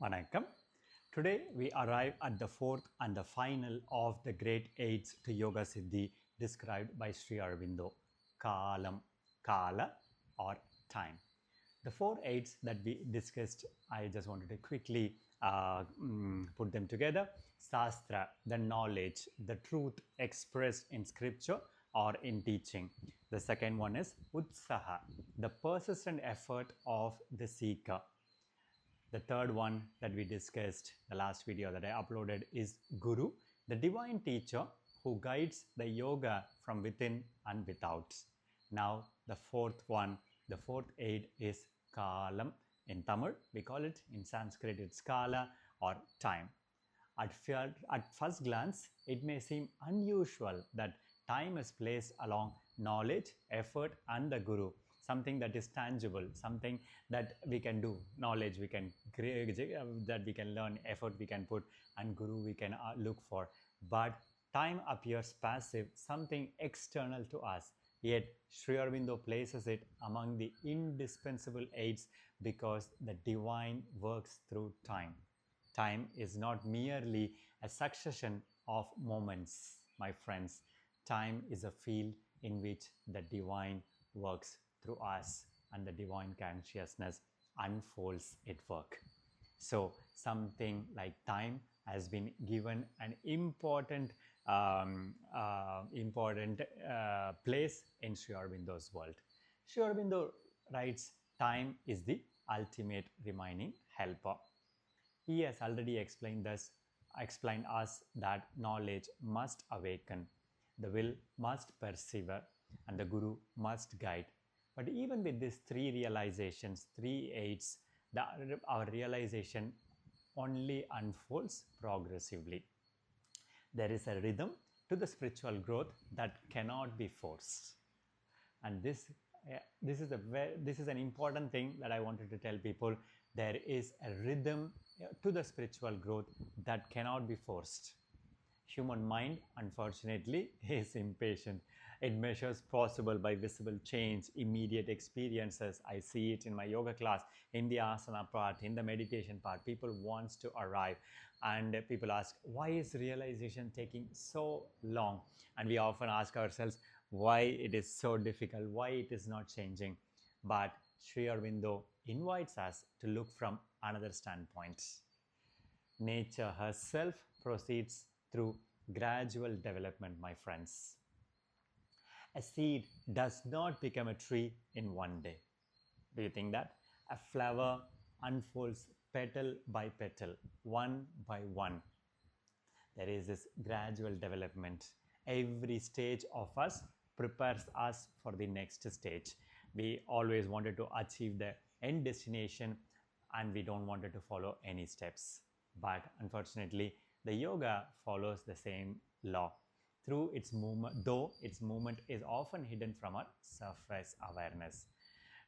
Vanakkam. Today we arrive at the fourth and the final of the great aids to Yoga Siddhi described by Sri Aurobindo, Kālam, Kāla or time. The four aids that we discussed, I just wanted to quickly put them together. Śāstra, the knowledge, the truth expressed in scripture or in teaching. The second one is Utsāha, the persistent effort of the seeker. The third one that we discussed, the last video that I uploaded, is Guru, the divine teacher who guides the yoga from within and without. Now, the fourth one, the fourth aid is Kālam. In Tamil, we call it, in Sanskrit, it's Kāla or time. At first glance, it may seem unusual that time is placed along knowledge, effort, and the Guru. Something that is tangible, something that we can do, knowledge we can create, that we can learn, effort we can put, and Guru we can look for. But time appears passive, something external to us. Yet Sri Aurobindo places it among the indispensable aids because the divine works through time. Time is not merely a succession of moments, my friends. Time is a field in which the divine works through us and the divine consciousness unfolds its work. So something like time has been given an important place in Sri Aurobindo's world. Sri Aurobindo writes, time is the ultimate remaining helper. He has already explained us that knowledge must awaken, the will must persevere, and the Guru must guide. But even with these three realizations, three aids, our realization only unfolds progressively. There is a rhythm to the spiritual growth that cannot be forced. And this is an important thing that I wanted to tell people. There is a rhythm to the spiritual growth that cannot be forced. Human mind, unfortunately, is impatient. It measures possible by visible change, immediate experiences. I see it in my yoga class, in the asana part, in the meditation part. People want to arrive, and people ask, why is realization taking so long? And we often ask ourselves, why it is so difficult, why it is not changing. But Sri Aurobindo invites us to look from another standpoint. Nature herself proceeds through gradual development, my friends. A seed does not become a tree in one day. Do you think that? A flower unfolds petal by petal, one by one. There is this gradual development. Every stage of us prepares us for the next stage. We always wanted to achieve the end destination and we don't want to follow any steps. But unfortunately, the yoga follows the same law. Through its movement, though its movement is often hidden from our surface awareness.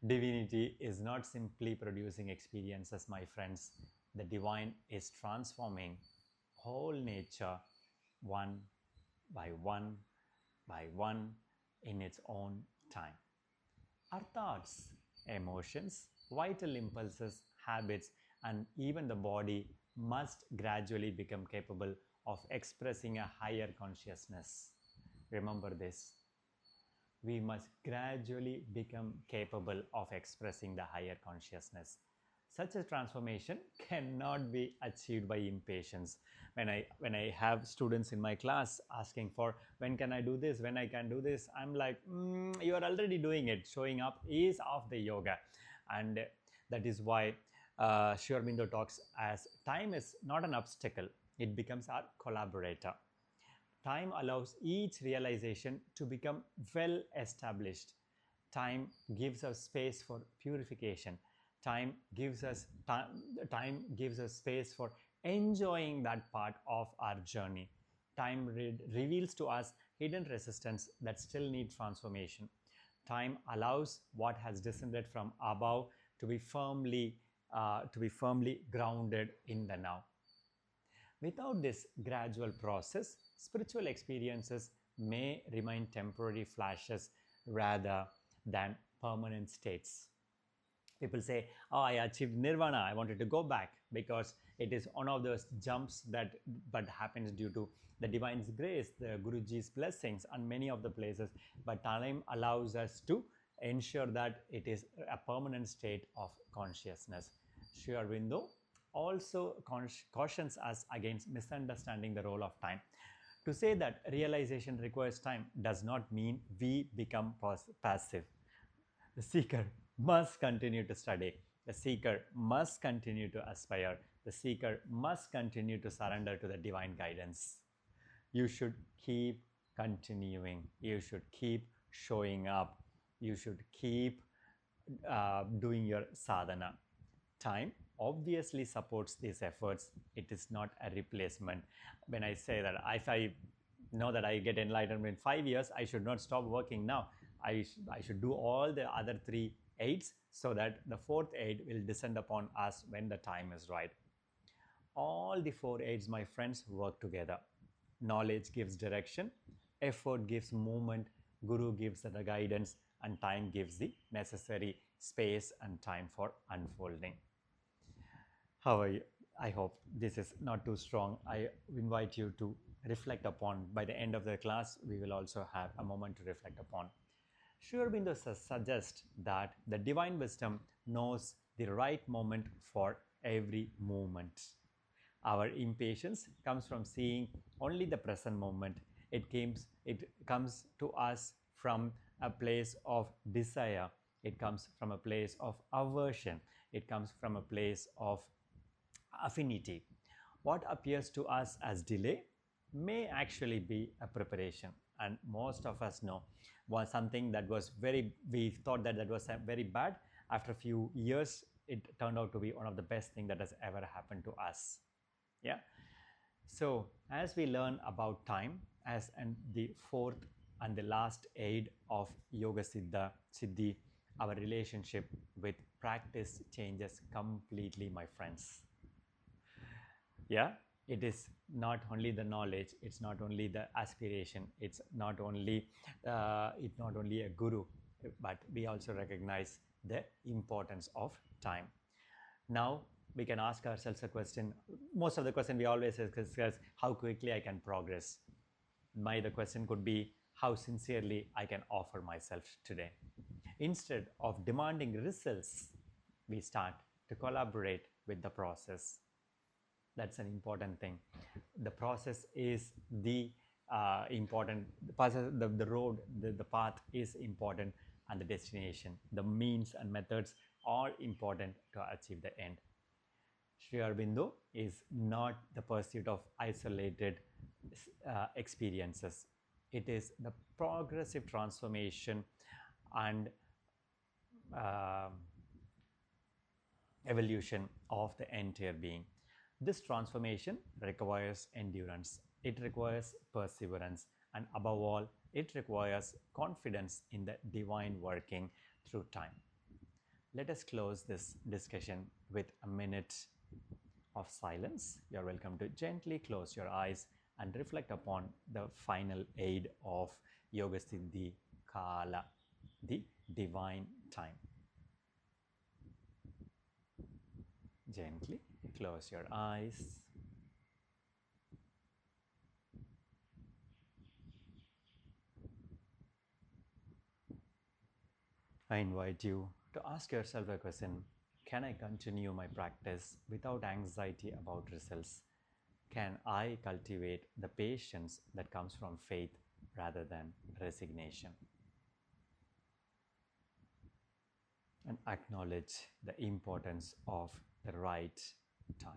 Divinity is not simply producing experiences, my friends. The divine is transforming whole nature one by one by one in its own time. Our thoughts, emotions, vital impulses, habits, and even the body must gradually become capable of expressing a higher consciousness. Remember this. We must gradually become capable of expressing the higher consciousness. Such a transformation cannot be achieved by impatience. When I have students in my class asking for when can I do this, when I can do this, I'm like, you are already doing it. Showing up is of the yoga. And that is why Sri Aurobindo talks as time is not an obstacle, it becomes our collaborator. Time allows each realization to become well established. Time gives us space for purification. Time gives us space for enjoying that part of our journey. Time reveals to us hidden resistance that still need transformation. Time allows what has descended from above to be firmly grounded in the now. Without this gradual process, spiritual experiences may remain temporary flashes rather than permanent states. People say, oh, I achieved nirvana, I wanted to go back. because it is one of those jumps that but happens due to the divine's grace, the Guruji's blessings, and many of the places. But time allows us to ensure that it is a permanent state of consciousness. Sri Aurobindo also cautions us against misunderstanding the role of time. To say that realization requires time does not mean we become passive. The seeker must continue to study. The seeker must continue to aspire. The seeker must continue to surrender to the divine guidance. You should keep continuing. You should keep showing up. You should keep doing your sadhana. Time obviously supports these efforts. It is not a replacement. When I say that if I know that I get enlightenment in 5 years, I should not stop working now. I should do all the other 3 aids so that the 4th aid will descend upon us when the time is right. All the 4 aids, my friends, work together. Knowledge gives direction, effort gives movement, Guru gives the guidance, and time gives the necessary space and time for unfolding. However, I hope this is not too strong. I invite you to reflect upon. By the end of the class, we will also have a moment to reflect upon. Sri Aurobindo suggests that the divine wisdom knows the right moment for every moment. Our impatience comes from seeing only the present moment. It comes to us from a place of desire. It comes from a place of aversion. It comes from a place of affinity. What appears to us as delay may actually be a preparation. And most of us know something that was we thought that was very bad. After a few years, it turned out to be one of the best things that has ever happened to us. Yeah. So as we learn about time as the 4th and the last aid of Yoga Siddhi, our relationship with practice changes completely, my friends. Yeah, it is not only the knowledge, it's not only the aspiration, it's not only a guru, but we also recognize the importance of time. Now we can ask ourselves a question. Most of the question we always ask is how quickly I can progress. The question could be how sincerely I can offer myself today. Instead of demanding results, we start to collaborate with the process. That's an important thing. The process is the important. The road, the path is important, and the destination, the means and methods are important to achieve the end. Sri Aurobindo is not the pursuit of isolated experiences. It is the progressive transformation and evolution of the entire being. This transformation requires endurance, it requires perseverance, and above all, it requires confidence in the divine working through time. Let us close this discussion with a minute of silence. You are welcome to gently close your eyes and reflect upon the final aid of Yoga Siddhi Kāla, the divine time. Gently close your eyes. I invite you to ask yourself a question. Can I continue my practice without anxiety about results? Can I cultivate the patience that comes from faith rather than resignation? And acknowledge the importance of the right time.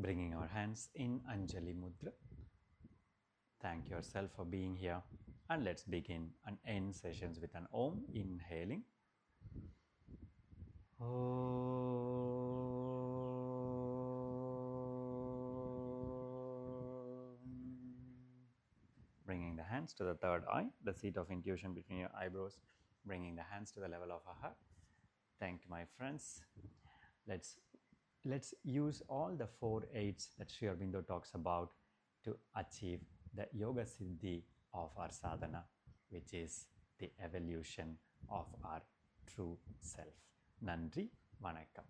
Bringing our hands in Anjali Mudra. Thank yourself for being here, and let's begin and end sessions with an Om. Inhaling. Bringing the hands to the third eye, the seat of intuition between your eyebrows, bringing the hands to the level of our heart. Thank you, my friends. Let's use all the 4 aids that Sri Aurobindo talks about to achieve the Yoga Siddhi of our sadhana, which is the evolution of our true self. Nandri, Vanakkam.